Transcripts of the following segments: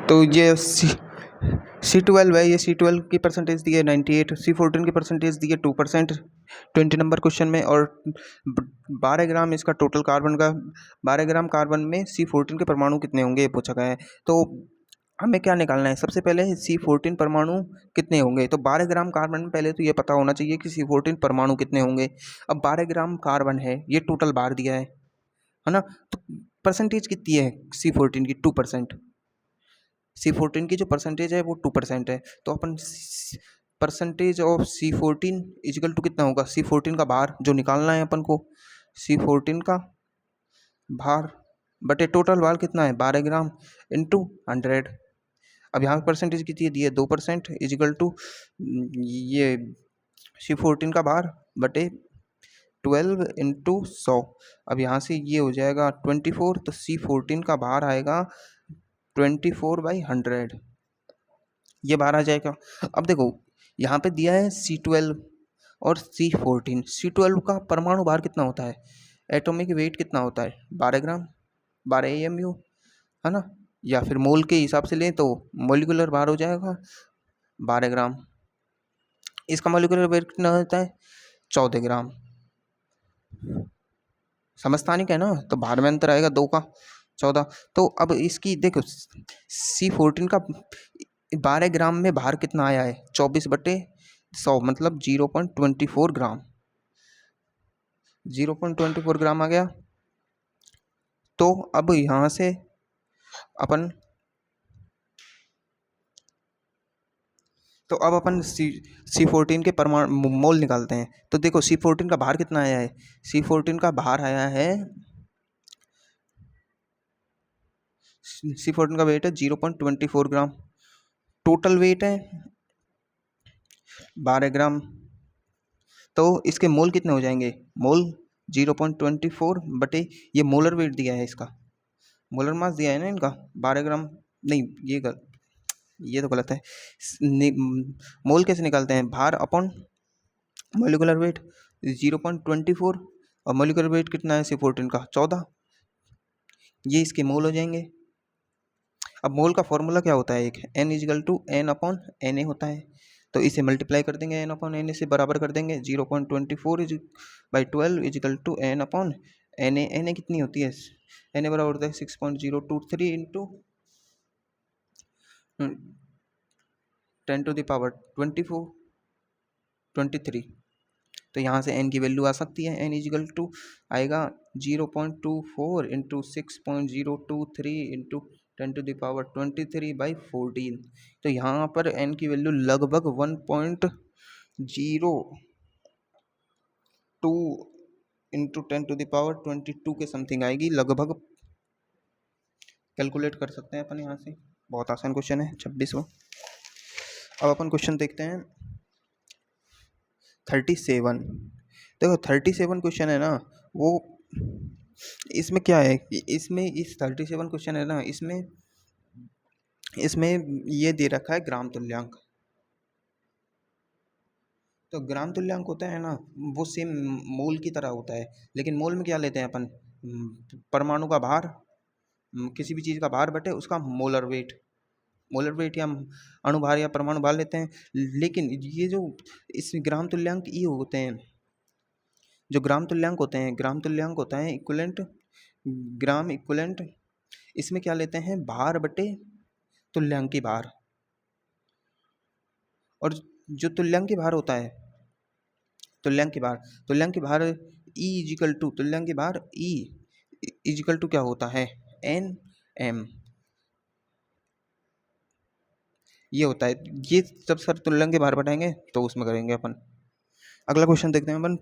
तो ये C12 है, ये C12 की परसेंटेज दी है 98, C14 की परसेंटेज दी है 2%, 20 नंबर क्वेश्चन में। और 12 ग्राम इसका टोटल कार्बन का, 12 ग्राम कार्बन में C14 के परमाणु कितने होंगे ये पूछा गया है। तो हमें क्या निकालना है, सबसे पहले C14 परमाणु कितने होंगे। तो 12 ग्राम कार्बन में पहले तो ये पता होना चाहिए कि C14 परमाणु कितने होंगे। अब 12 ग्राम कार्बन है, ये टोटल बार दिया है ना। तो परसेंटेज कितनी है C14 की, 2%। C14 की जो परसेंटेज है वो 2% है। तो अपन percentage of C14 is equal to कितना होगा, C14 का भार जो निकालना है अपन को, C14 का भार बटे टोटल भार कितना है 12 ग्राम इंटू 100। अब यहाँ परसेंटेज कितनी दी है 2% इजिकल टू ये C14 का भार बटे 12 इंटू 100। अब यहाँ से ये हो जाएगा 24, तो C14 का भार आएगा 24/100, ये बाहर आ जाएगा। अब देखो यहाँ पे दिया है C12 और C14। C12 का परमाणु भार कितना होता है, एटॉमिक वेट कितना होता है 12 ग्राम, 12 AMU है ना, या फिर मोल के हिसाब से लें तो मोलिकुलर भार हो जाएगा 12 ग्राम। इसका मोलिकुलर वेट कितना होता है 14 ग्राम। समझता नहीं क्या ना, तो भार में अंतर आएगा 2 का 14। तो अब इसकी देखो C14 का 12 ग्राम में भार कितना आया है 24/100, मतलब 0.24 ग्राम, 0.24 ग्राम आ गया। तो अब यहाँ से अपन C14 के परमाणु मोल निकालते हैं। तो देखो C14 का भार कितना आया है, C14 का भार आया है, C14 का वेट है 0.24 ग्राम, टोटल वेट है 12 ग्राम। तो इसके मोल कितने हो जाएंगे, मोल 0.24 बटे ये मोलर वेट दिया है इसका, मोलर मास दिया है ना इनका 12 ग्राम, नहीं ये तो गलत है। मोल कैसे निकालते हैं, भार अपॉन मोलिकुलर वेट 0.24, और मोलिकुलर वेट कितना है C14 का 14, ये इसके मोल हो जाएंगे। अब मोल का फॉर्मूला क्या होता है, एक N is equal to N upon Na होता है। तो इसे मल्टीप्लाई कर देंगे N अपॉन Na से बराबर कर देंगे 0.24/12 is equal to N upon Na कितनी होती है, Na बराबर होता है 6.023 इंटू 10⁻24 तो यहाँ से n की वैल्यू आ सकती है, n इजिकल टू आएगा 0.24 इंटू 6.023 इंटू 10⁻23/14। तो यहाँ पर n की वैल्यू लगभग 1.02 इंटू 10⁻22 के समथिंग आएगी लगभग। कैलकुलेट कर सकते हैं अपन यहाँ से, बहुत आसान क्वेश्चन है 26वां। अब अपन क्वेश्चन देखते हैं 37। देखो 37 क्वेश्चन है ना, वो इसमें क्या है, इसमें इस 37 क्वेश्चन है ना, इसमें ये दे रखा है ग्राम तुल्यांक। तो ग्राम तुल्यांक होता है ना, वो सेम मोल की तरह होता है, लेकिन मोल में क्या लेते हैं अपन, परमाणु का भार, किसी भी चीज़ का भार बटे उसका मोलर वेट या अणुभार या परमाणु भार लेते हैं। लेकिन ये जो इस ग्राम तुल्यांक ये होते हैं, जो ग्राम तुल्यांक होते हैं, ग्राम तुल्यांक होता है इक्विवेलेंट, ग्राम इक्विवेलेंट, इसमें क्या लेते हैं भार बटे तुल्यांकी भार। और जो तुल्यांकी भार होता है, तुल्यांकी भार E इजिकल टू, तुल्यांकी भार E इजिकल टू क्या होता है Nm, ये होता है। ये जब सर तुल्यांकी भार बढ़ाएंगे तो उसमें करेंगे अपन। अगला क्वेश्चन देखते हैं अपन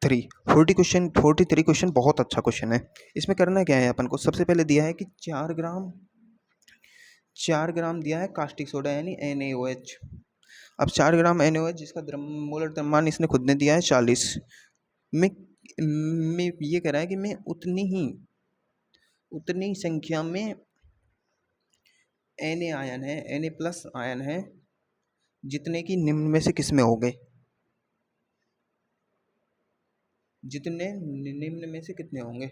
43 क्वेश्चन बहुत अच्छा क्वेश्चन है। इसमें करना क्या है अपन को, सबसे पहले दिया है कि 4 ग्राम दिया है कास्टिक सोडा यानी NaOH। अब 4 ग्राम NaOH जिसका मोलर द्रव्यमान इसने खुद ने दिया है 40, में ये कह रहा है कि मैं उतनी संख्या में Na आयन है, Na प्लस आयन है, जितने की निम्न में से किसमें हो गए, जितने निम्न में से कितने होंगे।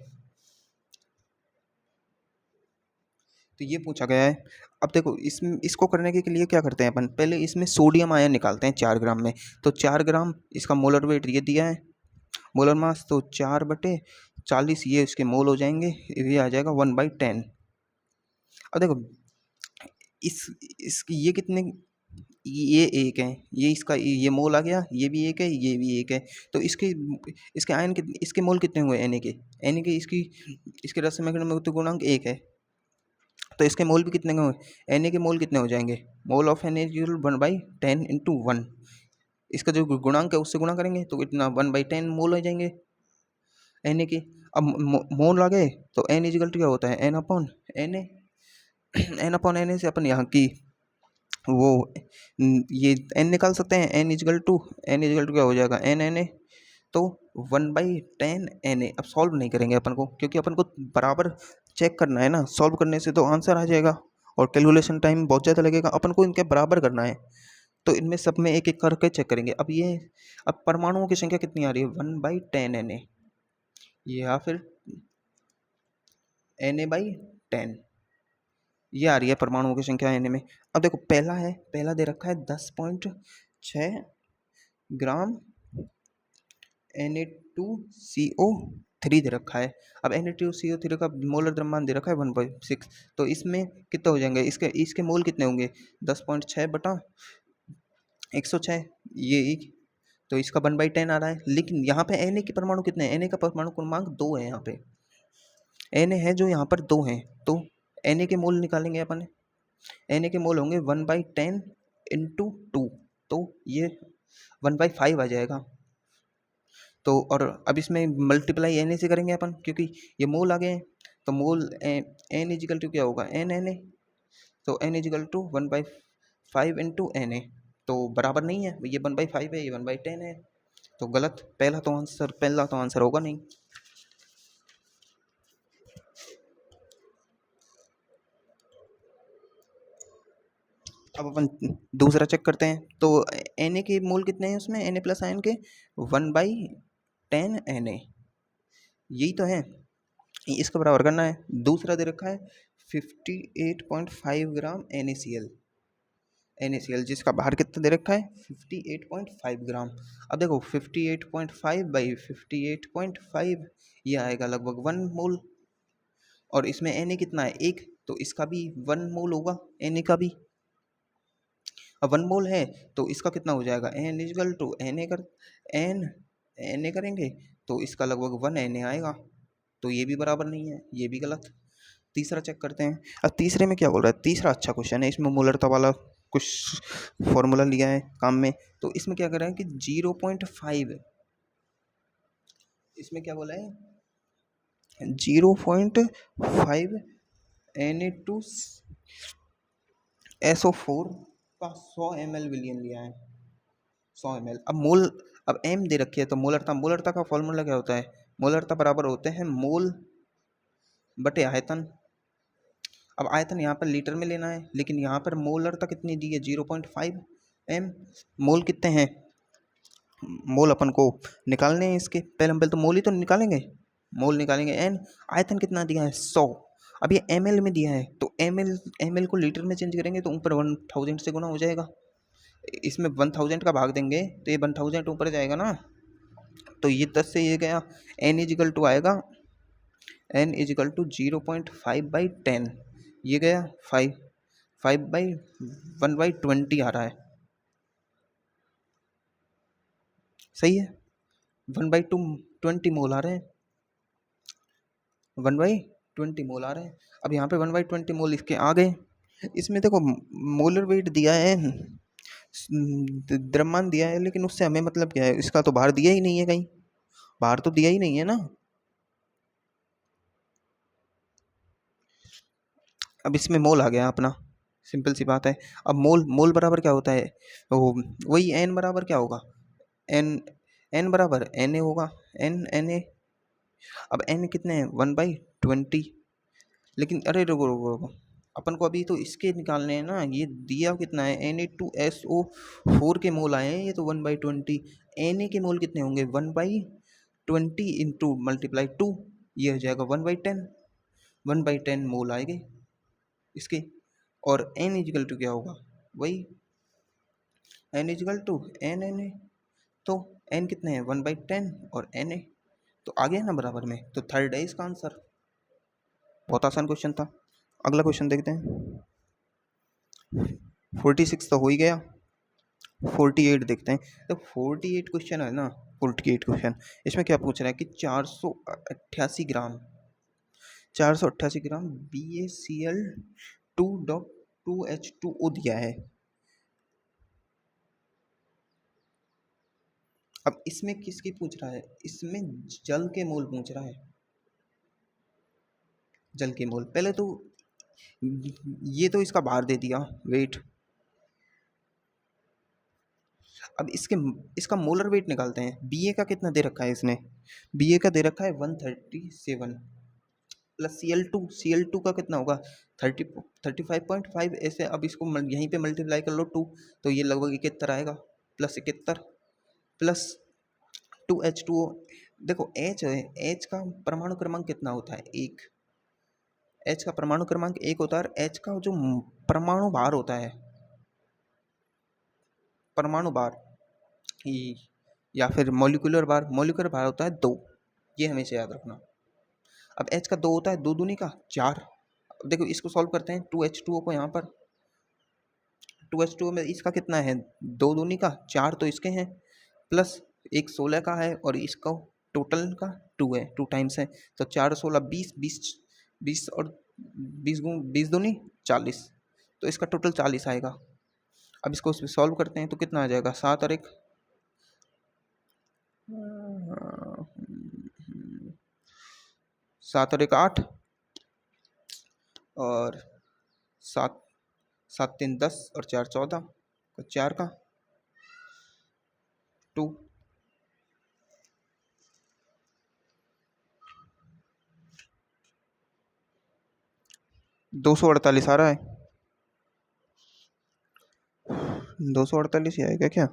तो ये पूछा गया है। अब देखो इसको करने के लिए क्या करते हैं अपन, पहले इसमें सोडियम आयन निकालते हैं 4 ग्राम में। तो 4 ग्राम इसका मोलर वेट ये दिया है, मोलर मास तो 4/40 ये इसके मोल हो जाएंगे, ये आ जाएगा 1/10। अब देखो इस ये कितने, ये एक है, ये इसका ये मोल आ गया, ये भी एक है, ये भी एक है। तो इसके इसके आयन कितने, इसके मोल कितने हुए एन ए के इसके रसायनिक गुणांक 1 है। तो इसके मोल भी कितने हुए, एन ए के मोल कितने हो जाएंगे, मोल ऑफ एन ए 1/10 × 1। इसका जो गुणांक है उससे गुणा करेंगे तो इतना 1/10 मोल हो जाएंगे एन ए के। अब मोल आ गए तो एन इजिकल टू क्या होता है, N upon N A. N upon N A से अपन यहाँ की वो ये एन निकाल सकते हैं, एन इजिकल टू क्या हो जाएगा, एन एन ए। तो 1/10 एन ए। अब सॉल्व नहीं करेंगे अपन को, क्योंकि अपन को बराबर चेक करना है ना, सॉल्व करने से तो आंसर आ जाएगा और कैलकुलेशन टाइम बहुत ज़्यादा लगेगा। अपन को इनके बराबर करना है, तो इनमें सब में एक एक करके चेक करेंगे। अब परमाणुओं की संख्या कितनी आ रही है, 1/10 एन ए, या फिर एन ए बाई 10, ये आ रही है परमाणुओं की संख्या एन ए में। अब देखो पहला दे रखा है 10.6 ग्राम Na2CO3 दे रखा है। अब Na2CO3 का मोलर द्रव्यमान दे रखा है 1/6। तो इसमें कितना हो जाएंगे, इसके मोल कितने होंगे, 10.6/106, ये तो इसका 1/10 आ रहा है। लेकिन यहाँ पे Na के परमाणु कितने हैं, Na का परमाणु क्रमांक 2 है, यहाँ पे Na है जो यहाँ पर 2 हैं। तो Na के मोल निकालेंगे अपन, Na के मोल होंगे 1/10 × 2, तो ये 1/5 आ जाएगा। तो और अब इसमें मल्टीप्लाई एन ए से करेंगे अपन, क्योंकि ये मोल आ गए हैं। तो मोल एन इजिकल टू क्या होगा, एन एन ए। तो N is equal to 1/5 × N A, तो बराबर नहीं है, ये 1/5 है, ये 1/10 है। तो गलत, पहला तो आंसर होगा नहीं। अब अपन दूसरा चेक करते हैं। तो एन ए के मोल कितने हैं उसमें, एन ए प्लस आयन के 1/10 एन ए, यही तो है, इसका बराबर करना है। दूसरा दे रखा है 58.5 ग्राम NaCl, जिसका बाहर कितना दे रखा है 58.5 ग्राम। अब देखो 58.5/58.5 ये आएगा लगभग 1 मोल, और इसमें Na कितना है 1, तो इसका भी 1 मोल होगा Na का भी। अब 1 मोल है तो इसका कितना हो जाएगा, N इजकल टू Na करेंगे तो इसका लगभग 1 Na आएगा। तो ये भी बराबर नहीं है, ये भी गलत। तीसरा चेक करते हैं। अब तीसरे में क्या बोल रहा है, तीसरा अच्छा क्वेश्चन है, इसमें मोलरता वाला कुछ फॉर्मूला लिया है काम में। तो इसमें क्या कर रहा है कि 0.5, इसमें क्या बोला है 0.5 Na2SO4 का 100 ml विलियन लिया है, 100 ml। अब m दे रखी है, तो मोलरता का फॉर्मूला क्या होता है, मोलरता बराबर होते हैं मोल बटे आयतन। अब आयतन यहाँ पर लीटर में लेना है, लेकिन यहाँ पर मोलरता कितनी दी है 0.5 m। मोल कितने हैं, मोल अपन को निकालने हैं इसके, पहले तो मोल ही तो निकालेंगे, मोल निकालेंगे। n आयतन कितना दिया है 100। अब ये ml में दिया है, तो ml को लीटर में चेंज करेंगे तो ऊपर 1000 से गुना हो जाएगा। इसमें 1000 का भाग देंगे तो ये 1000 ऊपर जाएगा ना, तो ये 10 से ये गया, n इजिकल टू आएगा, n इजिकल टू 0.5/10, ये गया 5/1/20 आ रहा है, सही है। 1/20 मोल आ रहे हैं, 1/20 मोल आ रहे हैं। अब यहाँ पे 1/20 मोल इसके आ गए। इसमें देखो मोलर वेट दिया है, द्रव्यमान दिया है, लेकिन उससे हमें मतलब क्या है, इसका तो भार दिया ही नहीं है, कहीं भार तो दिया ही नहीं है ना। अब इसमें मोल आ गया अपना, सिंपल सी बात है। अब मोल बराबर क्या होता है, वही n बराबर क्या होगा, n बराबर Na होगा, Na। अब n कितने हैं 1/20, लेकिन अरे रुको, अपन को अभी तो इसके निकालने हैं ना, ये दिया कितना है Na2SO4 के मोल आए हैं, ये तो 1/20। Na के मोल कितने होंगे 1/20 इंटू मल्टीप्लाई 2, ये हो जाएगा 1/10 मोल आएंगे। इसके, और n इजिकल टू क्या होगा, वही n is equal to N N A, तो n कितने हैं 1/10 और n है, तो आ गया ना बराबर में, तो थर्ड है इसका आंसर। बहुत आसान क्वेश्चन था। अगला क्वेश्चन देखते हैं। 46 तो हो ही गया, 48 देखते हैं। तो 48 क्वेश्चन है ना, 48 क्वेश्चन, इसमें क्या पूछ रहा है कि 488 ग्राम 488 ग्राम BaCl2.2H2O दिया है। अब इसमें किसकी पूछ रहा है, इसमें जल के मोल पूछ रहा है, जल के मोल। पहले तो ये तो इसका बाहर दे दिया वेट, अब इसका मोलर वेट निकालते हैं। Ba का कितना दे रखा है इसने, Ba का दे रखा है 137 प्लस Cl2 का कितना होगा 35.5 ऐसे। अब इसको यहीं पे मल्टीप्लाई कर लो 2, तो ये लगभग 71 आएगा, प्लस 71 प्लस 2H2O। देखो H का परमाणु क्रमांक कितना होता है, 1। H का परमाणु क्रमांक 1 होता है, और H का जो परमाणु भार होता है, परमाणु भार या फिर मॉलिक्यूलर भार होता है 2, ये हमेशा याद रखना। अब H का 2 होता है, 2 दूनी का 4। अब देखो इसको सॉल्व करते हैं, 2H2O को यहाँ पर 2H2O में इसका कितना है 2 दूनी का 4, तो इसके हैं, प्लस एक 16 का है, और इसका टोटल का 2 है, 2 टाइम्स है, तो 4 16 20 और 20 दूनी 40, तो इसका टोटल 40 आएगा। अब इसको सॉल्व करते हैं तो कितना आ जाएगा 7 और 1 7 और 1 8, और 7 7 3 10 और 4 14, तो 4 का 2, 248 आ रहा है, 248 ही आएगा क्या,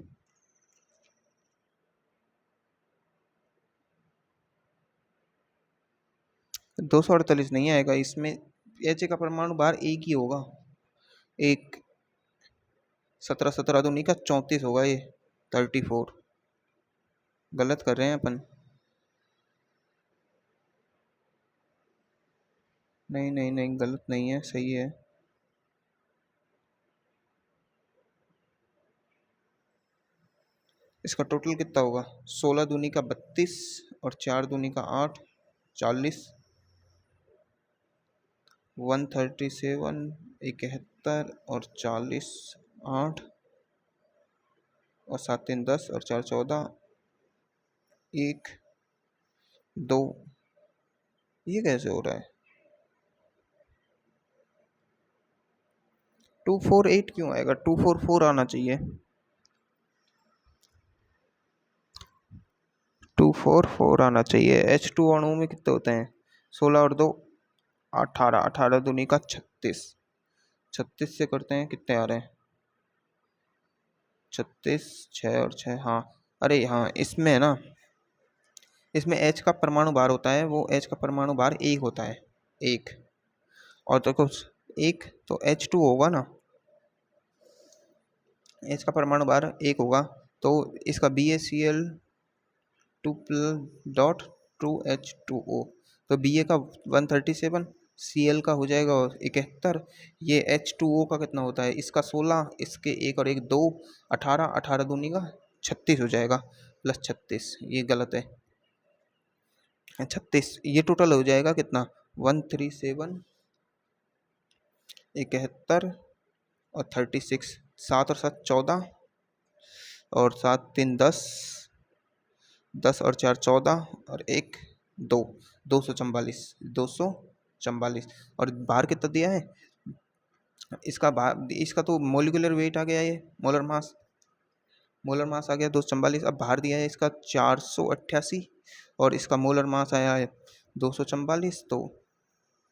दो सौ अड़तालीस नहीं आएगा, इसमें H का परमाणु भार एक ही होगा, एक 17 17 दूनी का 34 होगा, ये 34। गलत कर रहे हैं अपन, नहीं नहीं नहीं गलत नहीं है, सही है। इसका टोटल कितना होगा 16 दूनी का 32 और 4 दूनी का 8, 40, 137 71 और 40 8 और 7 3 10 और 4 14 1 2, ये कैसे हो रहा है 248 क्यों आएगा, 244 आना चाहिए, 244 आना चाहिए। H2 अणु में कितने होते हैं 16 और 2 18, 18 दूनी का 36, 36 से करते हैं कितने आ रहे हैं 36 6 और 6, हाँ अरे हाँ इसमें है ना, इसमें H का परमाणु भार होता है, वो H का परमाणु भार 1 होता है, 1, और देखो 1 तो H2 होगा ना, H का परमाणु भार 1 होगा, तो इसका BaCl2.2H2O, तो Ba का 137, Cl का हो जाएगा 71, ये H2O का कितना होता है, इसका 16, इसके 1 और 1 2, 18, 18 दूनी का 36 हो जाएगा, प्लस 36, ये गलत है 36, ये टोटल हो जाएगा कितना 137 71 और 36, 7 और 7 14 और 7 3 10, 10 और 4 14 और 1 2, 244, और भार कितना दिया है इसका, भार इसका तो मोलिकुलर वेट आ गया, ये मोलर मास आ गया 244। अब भार दिया है इसका 488 और इसका मोलर मास आया है 244, तो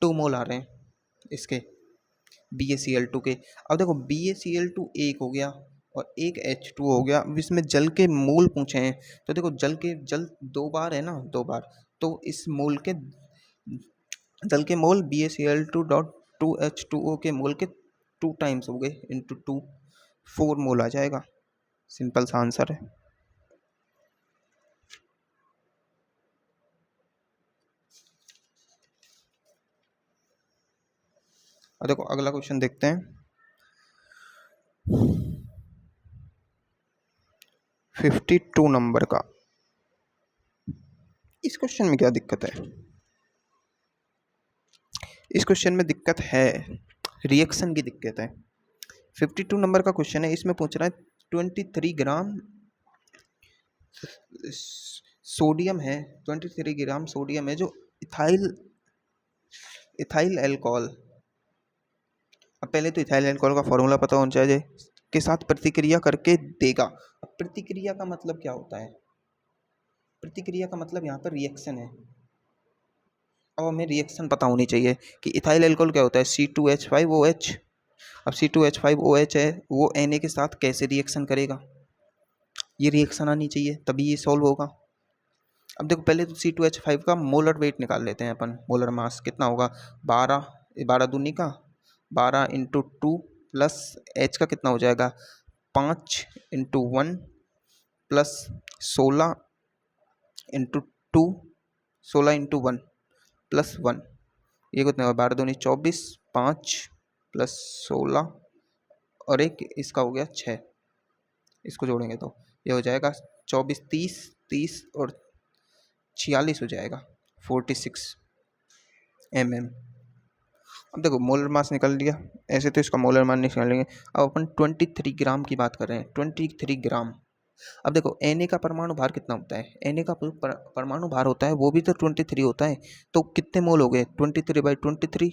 2 मोल आ रहे हैं इसके BaCl2 के। अब देखो BaCl2 एक हो गया और एक H2 हो गया, अब इसमें जल के मोल पूछे हैं, तो देखो जल 2 बार है ना, 2 बार, तो इस मोल के जल के मोल BaCl2 2H2O के मोल के 2 टाइम्स हो गए, इंटू 2 4 मोल आ जाएगा। सिंपल सा आंसर है। और देखो अगला क्वेश्चन देखते हैं। 52 नंबर का। इस क्वेश्चन में क्या दिक्कत है? इस क्वेश्चन में दिक्कत है, रिएक्शन की दिक्कत है। 52 नंबर का क्वेश्चन है, इसमें पूछ रहा है 23 ग्राम सोडियम है, 23 ग्राम सोडियम है जो इथाइल एल्कोहल। अब पहले तो इथाइल एल्कोहल का फॉर्मूला पता होना चाहिए, के साथ प्रतिक्रिया करके देगा। अब प्रतिक्रिया का मतलब क्या होता है? प्रतिक्रिया का मतलब यहाँ पर रिएक्शन है। अब हमें रिएक्शन पता होनी चाहिए कि इथाइल एल्कोहल क्या होता है, C2H5OH। अब C2H5OH है, वो Na के साथ कैसे रिएक्शन करेगा, ये रिएक्शन आनी चाहिए, तभी ये सॉल्व होगा। अब देखो पहले तो C2H5 का मोलर वेट निकाल लेते हैं अपन। मोलर मास कितना होगा, 12 दूनी का 12 इंटू 2 प्लस H का कितना हो जाएगा 5 into 1 plus 16 into 2, 16 into 1 plus 1, ये कितना होगा 12 दूनी 24, 5 प्लस 16 और एक इसका हो गया 6, इसको जोड़ेंगे तो ये हो जाएगा 24, 30 और 46 हो जाएगा 46 mm। अब देखो मोलर मास निकल लिया, ऐसे तो इसका मोलर मास निकालेंगे। अब अपन 23 ग्राम की बात कर रहे हैं, 23 ग्राम। अब देखो Na का परमाणु भार कितना होता है, Na का परमाणु भार होता है वो भी तो 23 होता है। तो कितने मोल हो गए 23/23,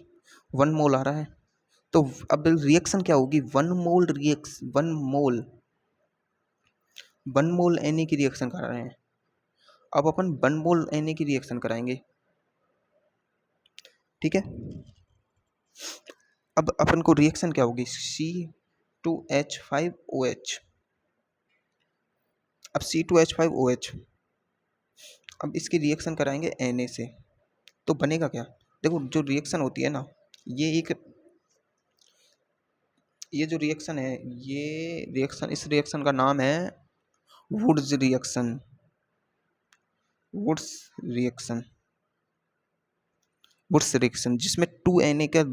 1 मोल आ रहा है। तो अब रिएक्शन क्या होगी, 1 मोल 1 मोल Na की रिएक्शन करा रहे हैं। अब अपन 1 मोल Na की रिएक्शन कराएंगे, ठीक है। अब अपन को रिएक्शन क्या होगी, C2H5OH। अब C2H5OH, अब इसकी रिएक्शन कराएंगे Na से, तो बनेगा क्या। देखो जो रिएक्शन होती है ना, ये जो रिएक्शन है, इस रिएक्शन का नाम है वुड्स रिएक्शन। वुड्स रिएक्शन जिसमें 2Na का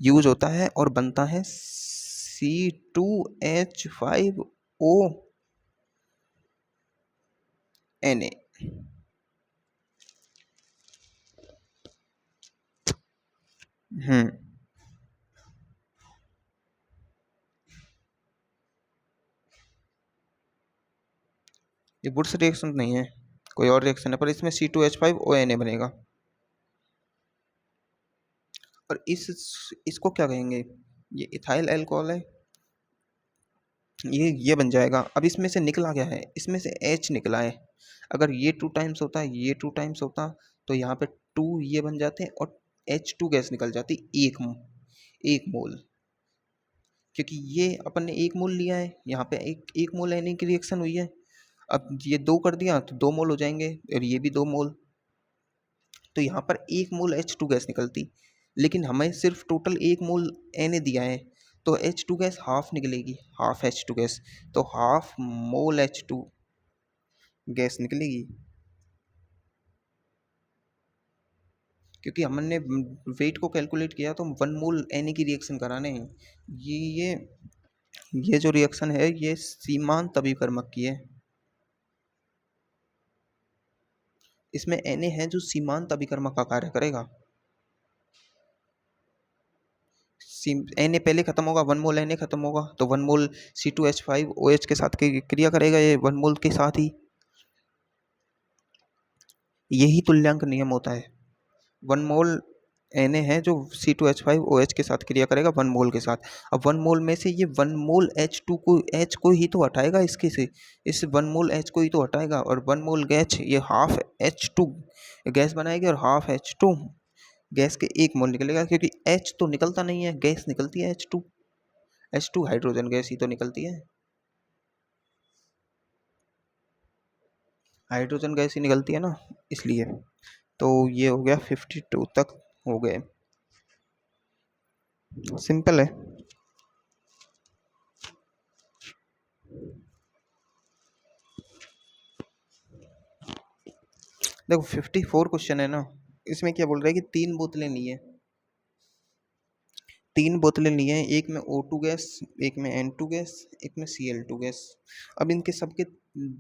यूज होता है और बनता है C2H5ONA। ये वुड्स रिएक्शन नहीं है, कोई और रिएक्शन है, पर इसमें C2H5ONA बनेगा। और इसको क्या कहेंगे, ये इथाइल अल्कोहल है, ये बन जाएगा। अब इसमें से निकला क्या है, इसमें से H निकला है। अगर ये 2 टाइम्स होता, ये 2 टाइम्स होता, तो यहाँ पे 2 ये बन जाते हैं और H2 गैस निकल जाती 1 मोल, क्योंकि ये अपन ने 1 मोल लिया है, यहाँ पे एक मोल Na की रिएक्शन हुई है। अब ये 2 कर दिया तो 2 मोल हो जाएंगे और ये भी 2 मोल, तो यहाँ पर 1 मोल H2 गैस निकलती। लेकिन हमें सिर्फ टोटल 1 मोल Na दिया है, तो H2 गैस हाफ निकलेगी, हाफ H2 गैस, तो हाफ मोल H2 गैस निकलेगी। क्योंकि हमने वेट को कैलकुलेट किया तो 1 मोल Na की रिएक्शन कराने हैं। ये जो रिएक्शन है ये सीमांत अभिकर्मक की है, इसमें Na है जो सीमांत अभिकर्मक का कार्य करेगा। Na पहले खत्म होगा, 1 मोल Na खत्म होगा तो 1 मोल C2H5OH के साथ क्रिया करेगा, ये 1 मोल के साथ ही। यही तुल्यांक नियम होता है। 1 मोल Na है जो C2H5OH के साथ क्रिया करेगा 1 मोल के साथ। अब 1 मोल में से ये 1 मोल H को ही तो हटाएगा, इसके से इस 1 मोल H को ही तो हटाएगा, और 1 मोल गैस ये हाफ H2 गैस बनाएगी और हाफ H2 गैस के 1 मोल निकलेगा, क्योंकि H तो निकलता नहीं है, गैस निकलती है H2 हाइड्रोजन गैस ही तो निकलती है, हाइड्रोजन गैस ही निकलती है ना, इसलिए। तो ये हो गया 52 तक हो गए। सिंपल है। देखो 54 क्वेश्चन है ना, इसमें क्या बोल रहा है कि 3 बोतलें ली है, 3 बोतलें ली हैं, एक में O2 गैस, एक में N2 गैस, एक में Cl2 गैस। अब इनके सबके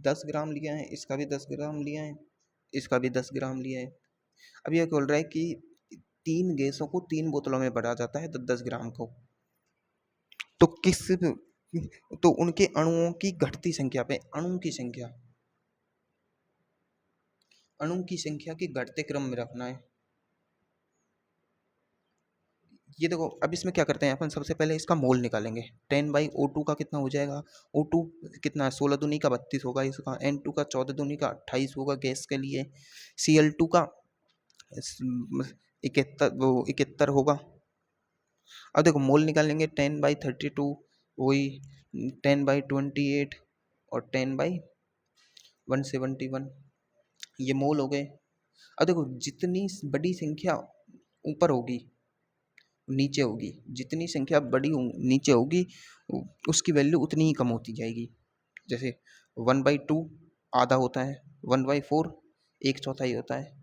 10 ग्राम लिया है, इसका भी 10 ग्राम लिया है, इसका भी 10 ग्राम लिया है। अब यह बोल रहा है कि 3 गैसों को 3 बोतलों में भरा जाता है 10-10 ग्राम को, तो तो उनके अणुओं की घटती संख्या पे अणु की संख्या के घटते क्रम में रखना है। ये देखो, अब इसमें क्या करते हैं अपन, सबसे पहले इसका मोल निकालेंगे। 10/O2 का कितना हो जाएगा, O2 कितना है, 16 दूनी का 32 होगा इसका, N2 का 14 दूनी का 28 होगा गैस के लिए, Cl2 का 71 होगा। अब देखो मोल निकालेंगे, 10/32 वही 10/28 और 10/171, ये मोल हो गए। अब देखो जितनी बड़ी संख्या ऊपर होगी नीचे होगी, जितनी संख्या बड़ी नीचे होगी उसकी वैल्यू उतनी ही कम होती जाएगी। जैसे 1/2 आधा होता है, 1/4 1/4 होता है।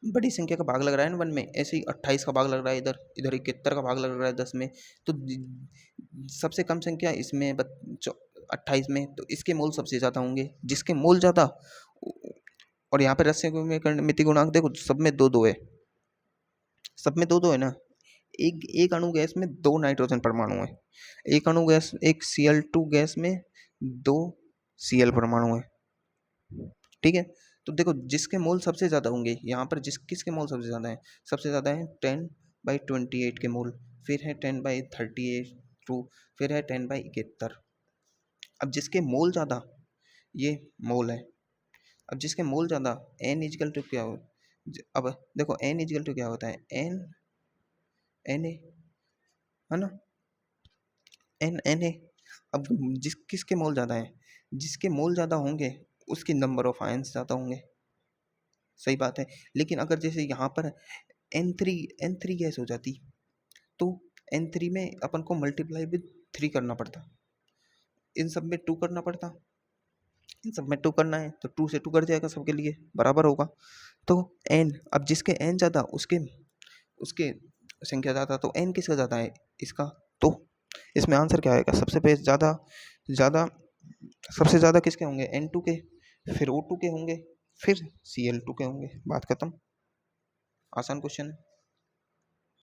बड़ी संख्या का भाग लग रहा है ना 1 में, ऐसे ही 28 का भाग लग रहा है, इधर 71 का भाग लग रहा है 10 में, तो सबसे कम संख्या इसमें 28 में, तो इसके मोल सबसे ज़्यादा होंगे, जिसके मोल ज़्यादा। और यहाँ पे मिति गुणांक देखो, सब में 2-2 है, सब में 2-2 है ना। एक अणु गैस में 2 नाइट्रोजन परमाणु है, एक अणु गैस, एक Cl2 गैस में 2 Cl परमाणु है, ठीक है। तो देखो जिसके मोल सबसे ज़्यादा होंगे यहाँ पर, किसके मोल सबसे ज़्यादा है, सबसे ज़्यादा है 10/28 के मोल, फिर है 10/32, फिर है 10/71। अब जिसके मोल ज़्यादा, ये मोल है, अब जिसके मोल ज़्यादा, n इजकल टू क्या हो, अब देखो n इजकल टू क्या होता है, Na है ना, Na। अब किसके मोल ज़्यादा है, जिसके मोल ज़्यादा होंगे उसके नंबर ऑफ आयंस ज़्यादा होंगे, सही बात है। लेकिन अगर जैसे यहाँ पर N3 गैस हो जाती, तो N3 में अपन को मल्टीप्लाई विद 3 करना पड़ता, इन सब में 2 करना पड़ता, इन सब में 2 करना है तो 2 से 2 कर जाएगा, सबके लिए बराबर होगा। तो n, अब जिसके n ज़्यादा उसके संख्या ज़्यादा, तो n किसका ज़्यादा है, इसका। तो इसमें आंसर क्या आएगा, सबसे ज़्यादा किसके होंगे, N2 के, फिर O2 के होंगे, फिर Cl2 के होंगे, बात खत्म। आसान क्वेश्चन है।